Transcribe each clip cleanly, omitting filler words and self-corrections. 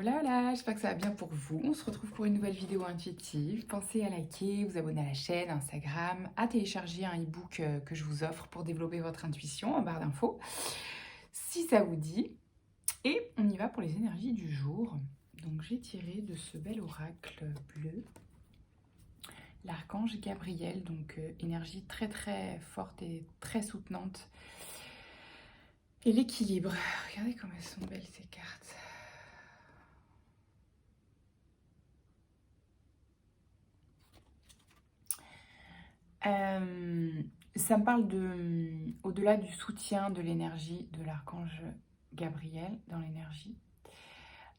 Hola, hola, j'espère que ça va bien pour vous. On se retrouve pour une nouvelle vidéo intuitive. Pensez à liker, vous abonner à la chaîne, Instagram, à télécharger un e-book que je vous offre pour développer votre intuition en barre d'infos, si ça vous dit. Et on y va pour les énergies du jour. Donc j'ai tiré de ce bel oracle bleu l'archange Gabriel, donc énergie très très forte et très soutenante. Et l'équilibre. Regardez comme elles sont belles ces cartes. Ça me parle de, au-delà du soutien de l'énergie de l'archange Gabriel dans l'énergie.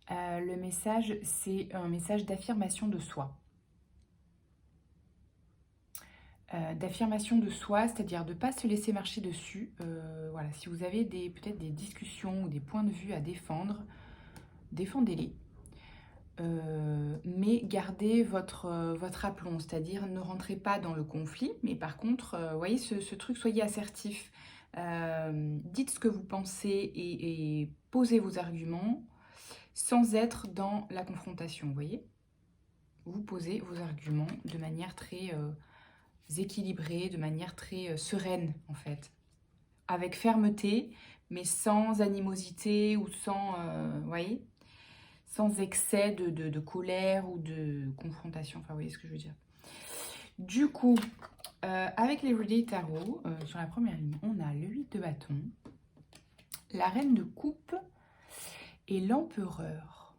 Le message, c'est un message d'affirmation de soi. D'affirmation de soi, c'est-à-dire de ne pas se laisser marcher dessus. Voilà, si vous avez peut-être des discussions ou des points de vue à défendre, défendez-les. Mais gardez votre aplomb, c'est-à-dire ne rentrez pas dans le conflit, mais par contre, voyez ce truc, soyez assertif, dites ce que vous pensez et posez vos arguments sans être dans la confrontation, vous voyez. Vous posez vos arguments de manière très équilibrée, de manière très sereine en fait, avec fermeté, mais sans animosité ou sans, vous voyez, sans excès de colère ou de confrontation. Enfin, vous voyez ce que je veux dire. Du coup, avec les Everyday Tarot, sur la première ligne, on a le 8 de bâton, la reine de coupe et l'empereur.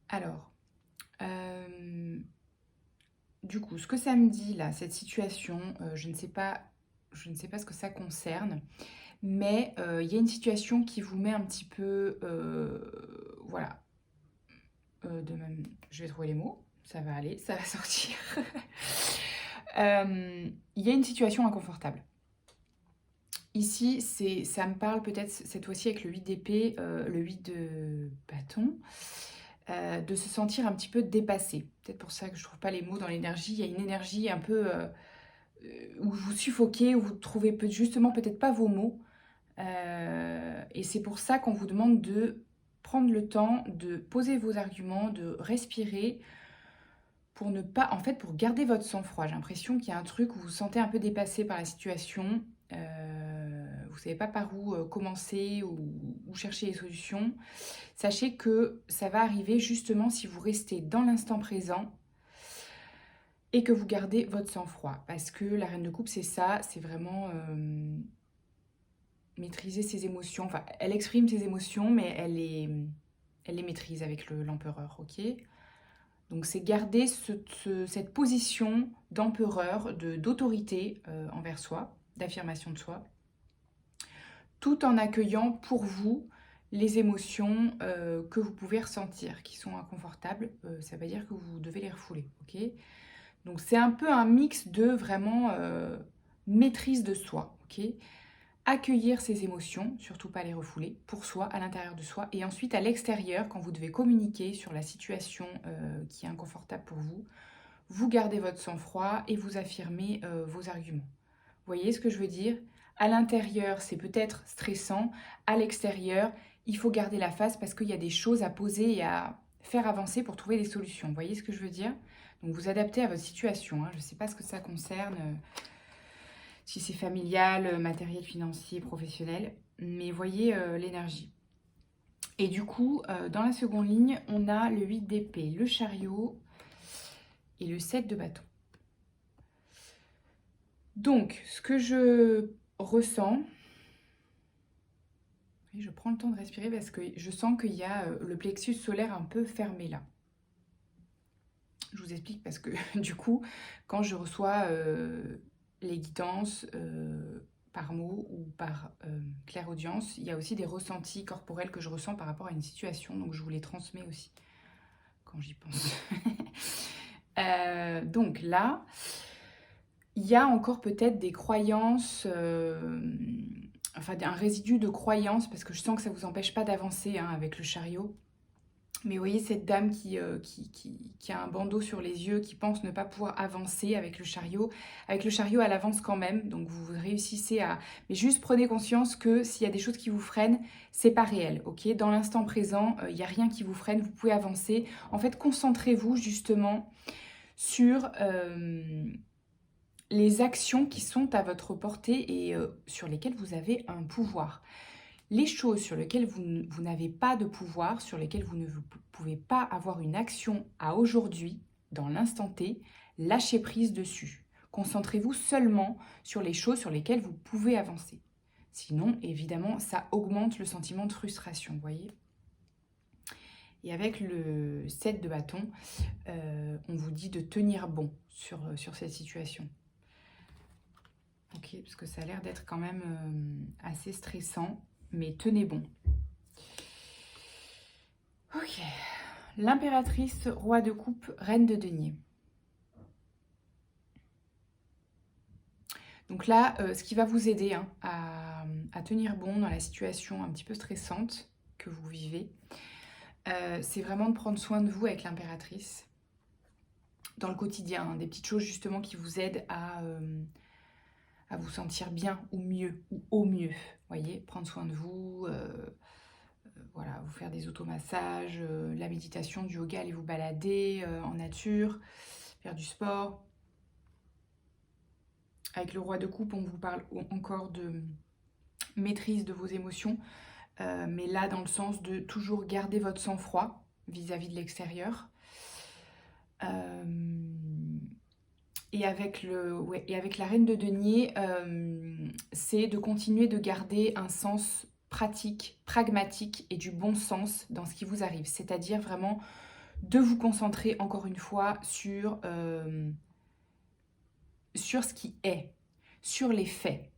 Alors, du coup, ce que ça me dit là, cette situation, je ne sais pas ce que ça concerne, mais il y a une situation qui vous met un petit peu, voilà, je vais trouver les mots, ça va aller, ça va sortir. Il y a une situation inconfortable. Ici, ça me parle peut-être cette fois-ci avec le 8 d'épée, le 8 de bâton, de se sentir un petit peu dépassé. Peut-être pour ça que je ne trouve pas les mots dans l'énergie. Il y a une énergie un peu où vous suffoquez, où vous trouvez justement peut-être pas vos mots. Et c'est pour ça qu'on vous demande de prendre le temps de poser vos arguments, de respirer pour ne pas, en fait, pour garder votre sang-froid. J'ai l'impression qu'il y a un truc où vous vous sentez un peu dépassé par la situation. Vous ne savez pas par où commencer ou chercher les solutions. Sachez que ça va arriver justement si vous restez dans l'instant présent et que vous gardez votre sang-froid. Parce que la reine de coupe, c'est ça, c'est vraiment maîtriser ses émotions. Enfin, elle exprime ses émotions, mais elle les maîtrise avec l'empereur, ok ? Donc c'est garder cette position d'empereur, d'autorité envers soi, d'affirmation de soi, tout en accueillant pour vous les émotions que vous pouvez ressentir, qui sont inconfortables. Ça veut dire que vous devez les refouler, ok ? Donc c'est un peu un mix de vraiment maîtrise de soi, ok ? Accueillir ses émotions, surtout pas les refouler, pour soi, à l'intérieur de soi, et ensuite à l'extérieur, quand vous devez communiquer sur la situation qui est inconfortable pour vous, vous gardez votre sang-froid et vous affirmez vos arguments. Vous voyez ce que je veux dire ? À l'intérieur, c'est peut-être stressant, à l'extérieur, il faut garder la face parce qu'il y a des choses à poser et à faire avancer pour trouver des solutions. Vous voyez ce que je veux dire ? Donc vous adaptez à votre situation, hein. Je ne sais pas ce que ça concerne, si c'est familial, matériel, financier, professionnel, mais voyez l'énergie. Et du coup, dans la seconde ligne, on a le 8 d'épée, le chariot et le 7 de bâton. Donc, ce que je ressens, je prends le temps de respirer parce que je sens qu'il y a le plexus solaire un peu fermé là. Je vous explique parce que du coup, quand je reçois les guidances par mot ou par clairaudience, il y a aussi des ressentis corporels que je ressens par rapport à une situation, donc je vous les transmets aussi quand j'y pense. Donc là, il y a encore peut-être des croyances, enfin un résidu de croyances, parce que je sens que ça ne vous empêche pas d'avancer hein, avec le chariot. Mais vous voyez cette dame qui a un bandeau sur les yeux, qui pense ne pas pouvoir avancer avec le chariot. Avec le chariot, elle avance quand même, donc vous réussissez à... Mais juste prenez conscience que s'il y a des choses qui vous freinent, c'est pas réel, ok? Dans l'instant présent, il n'y a rien qui vous freine, vous pouvez avancer. En fait, concentrez-vous justement sur les actions qui sont à votre portée et sur lesquelles vous avez un pouvoir. Les choses sur lesquelles vous n'avez pas de pouvoir, sur lesquelles vous ne pouvez pas avoir une action à aujourd'hui, dans l'instant T, lâchez prise dessus. Concentrez-vous seulement sur les choses sur lesquelles vous pouvez avancer. Sinon, évidemment, ça augmente le sentiment de frustration, vous voyez. Et avec le 7 de bâton, on vous dit de tenir bon sur cette situation. Ok, parce que ça a l'air d'être quand même assez stressant. Mais tenez bon. Ok. L'impératrice, roi de coupe, reine de denier. Donc là, ce qui va vous aider hein, à tenir bon dans la situation un petit peu stressante que vous vivez, c'est vraiment de prendre soin de vous avec l'impératrice. Dans le quotidien, hein, des petites choses justement qui vous aident à vous sentir bien ou mieux, ou au mieux. Voyez, prendre soin de vous, voilà, vous faire des automassages, la méditation, du yoga, aller vous balader en nature, faire du sport. Avec le roi de coupe, on vous parle encore de maîtrise de vos émotions, mais là dans le sens de toujours garder votre sang-froid vis-à-vis de l'extérieur. Et avec la reine de denier, c'est de continuer de garder un sens pratique, pragmatique et du bon sens dans ce qui vous arrive. C'est-à-dire vraiment de vous concentrer encore une fois sur ce qui est, sur les faits,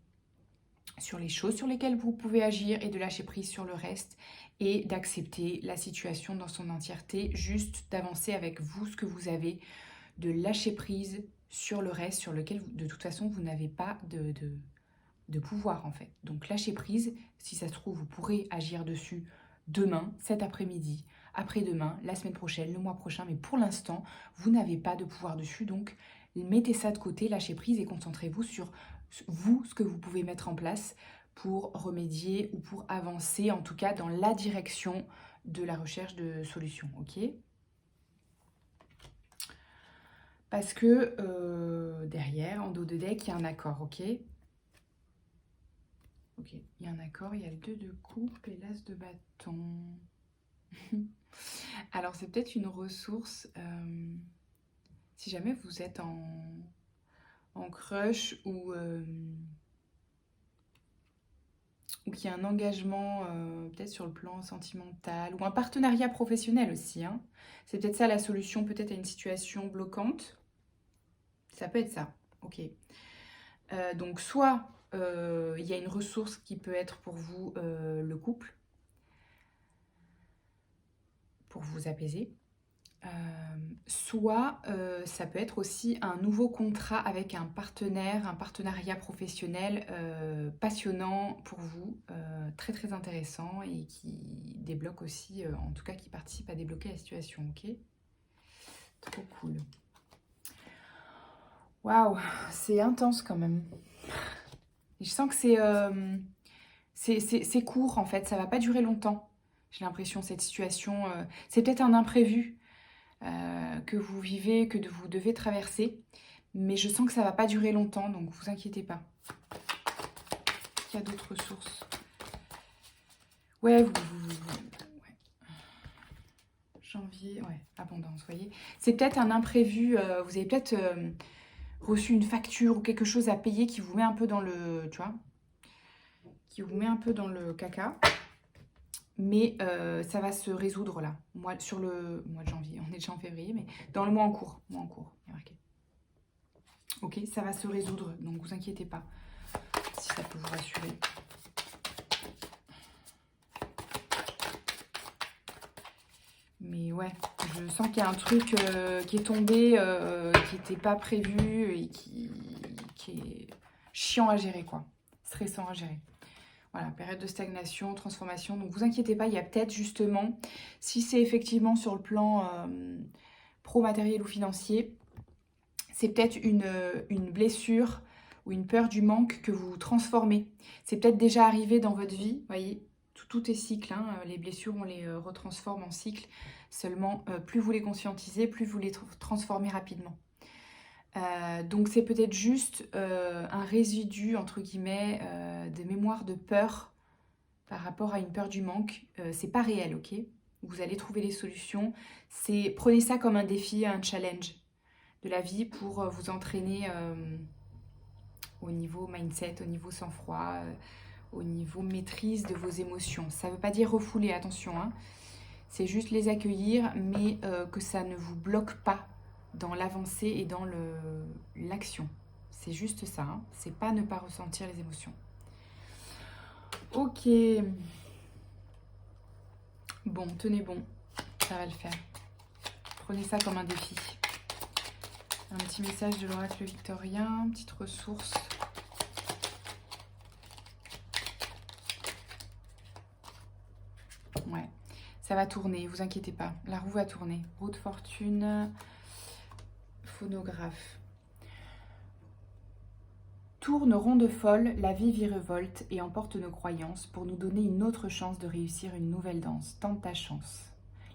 sur les choses sur lesquelles vous pouvez agir et de lâcher prise sur le reste et d'accepter la situation dans son entièreté, juste d'avancer avec vous ce que vous avez, de lâcher prise sur le reste, sur lequel, de toute façon, vous n'avez pas de pouvoir, en fait. Donc, lâchez prise. Si ça se trouve, vous pourrez agir dessus demain, cet après-midi, après-demain, la semaine prochaine, le mois prochain. Mais pour l'instant, vous n'avez pas de pouvoir dessus. Donc, mettez ça de côté, lâchez prise et concentrez-vous sur vous, ce que vous pouvez mettre en place pour remédier ou pour avancer, en tout cas, dans la direction de la recherche de solutions, ok ? Parce que derrière, en dos de deck, il y a un accord, ok? Ok, il y a un accord, il y a le 2 de coupe et l'as de bâton. Alors, c'est peut-être une ressource, si jamais vous êtes en crush ou qu'il y a un engagement peut-être sur le plan sentimental ou un partenariat professionnel aussi. Hein. C'est peut-être ça la solution, peut-être à une situation bloquante. Ça peut être ça, ok. Donc soit il y a une ressource qui peut être pour vous le couple, pour vous apaiser. Soit ça peut être aussi un nouveau contrat avec un partenaire, un partenariat professionnel passionnant pour vous, très très intéressant et qui débloque aussi, en tout cas qui participe à débloquer la situation, ok? Trop cool. Waouh, c'est intense quand même. Et je sens que c'est court en fait, ça va pas durer longtemps. J'ai l'impression cette situation, c'est peut-être un imprévu que vous vivez, que vous devez traverser. Mais je sens que ça va pas durer longtemps, donc vous inquiétez pas. Il y a d'autres ressources. Ouais, ouais. Janvier, ouais, abondance, vous voyez. C'est peut-être un imprévu, vous avez peut-être reçu une facture ou quelque chose à payer qui vous met un peu dans le, tu vois, qui vous met un peu dans le caca. Mais ça va se résoudre là, sur le mois de janvier, on est déjà en février, mais dans le mois en cours, il y a marqué. Ok, ça va se résoudre, donc vous inquiétez pas, si ça peut vous rassurer. Mais ouais, je sens qu'il y a un truc qui est tombé, qui n'était pas prévu et qui est chiant à gérer, quoi. Stressant à gérer. Voilà, période de stagnation, transformation. Donc vous inquiétez pas, il y a peut-être justement, si c'est effectivement sur le plan pro-matériel ou financier, c'est peut-être une blessure ou une peur du manque que vous transformez. C'est peut-être déjà arrivé dans votre vie, vous voyez, tout est cycle, hein. Les blessures, on les retransforme en cycle. Seulement, plus vous les conscientisez, plus vous les transformez rapidement. Donc c'est peut-être juste un résidu, entre guillemets, de mémoire de peur par rapport à une peur du manque. C'est pas réel, ok? Vous allez trouver les solutions. Prenez ça comme un défi, un challenge de la vie pour vous entraîner au niveau mindset, au niveau sang-froid, au niveau maîtrise de vos émotions. Ça ne veut pas dire refouler, attention, hein. C'est juste les accueillir, mais que ça ne vous bloque pas dans l'avancée et dans l'action. C'est juste ça, hein. C'est pas ne pas ressentir les émotions. Ok. Bon, tenez bon, ça va le faire. Prenez ça comme un défi. Un petit message de l'oracle victorien, petite ressource. Ouais, ça va tourner, vous inquiétez pas. La roue va tourner. Roue de fortune, phonographe. Tourne ronde folle, la vie virevolte et emporte nos croyances pour nous donner une autre chance de réussir une nouvelle danse. Tente ta chance.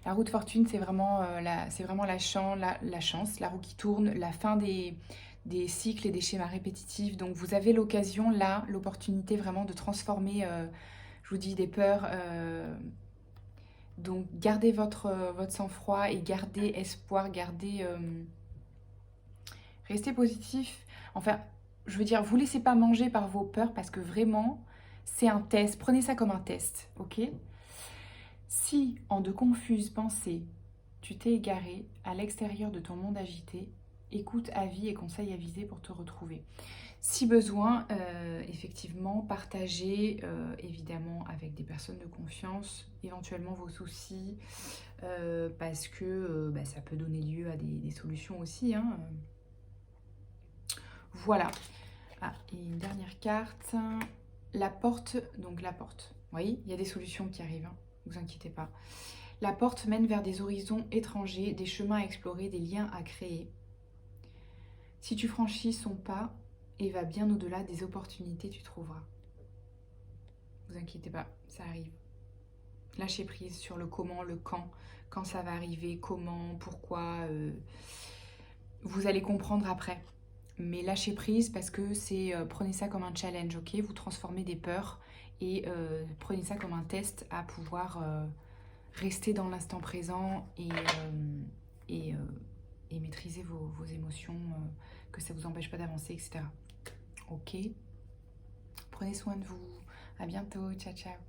La roue de fortune, c'est vraiment, la chance, la roue qui tourne, la fin des cycles et des schémas répétitifs. Donc vous avez l'occasion, là, l'opportunité vraiment de transformer, je vous dis, des peurs. Donc gardez votre sang-froid et gardez espoir, restez positif. Enfin, je veux dire, vous ne laissez pas manger par vos peurs parce que vraiment, c'est un test. Prenez ça comme un test, ok? Si, en de confuses pensées, tu t'es égaré à l'extérieur de ton monde agité, écoute avis et conseils avisés pour te retrouver. Si besoin, effectivement, partagez évidemment avec des personnes de confiance, éventuellement vos soucis, parce que ça peut donner lieu à des solutions aussi, hein. Voilà. Ah, et une dernière carte. La porte, donc la porte. Vous voyez, il y a des solutions qui arrivent, hein. Ne vous inquiétez pas. La porte mène vers des horizons étrangers, des chemins à explorer, des liens à créer. Si tu franchis son pas et vas bien au-delà des opportunités, tu trouveras. Ne vous inquiétez pas, ça arrive. Lâchez prise sur le comment, le quand ça va arriver, comment, pourquoi. Vous allez comprendre après. Mais lâchez prise parce que c'est prenez ça comme un challenge, ok? Vous transformez des peurs et prenez ça comme un test à pouvoir rester dans l'instant présent et maîtriser vos émotions, que ça ne vous empêche pas d'avancer, etc. Ok? Prenez soin de vous. À bientôt. Ciao, ciao.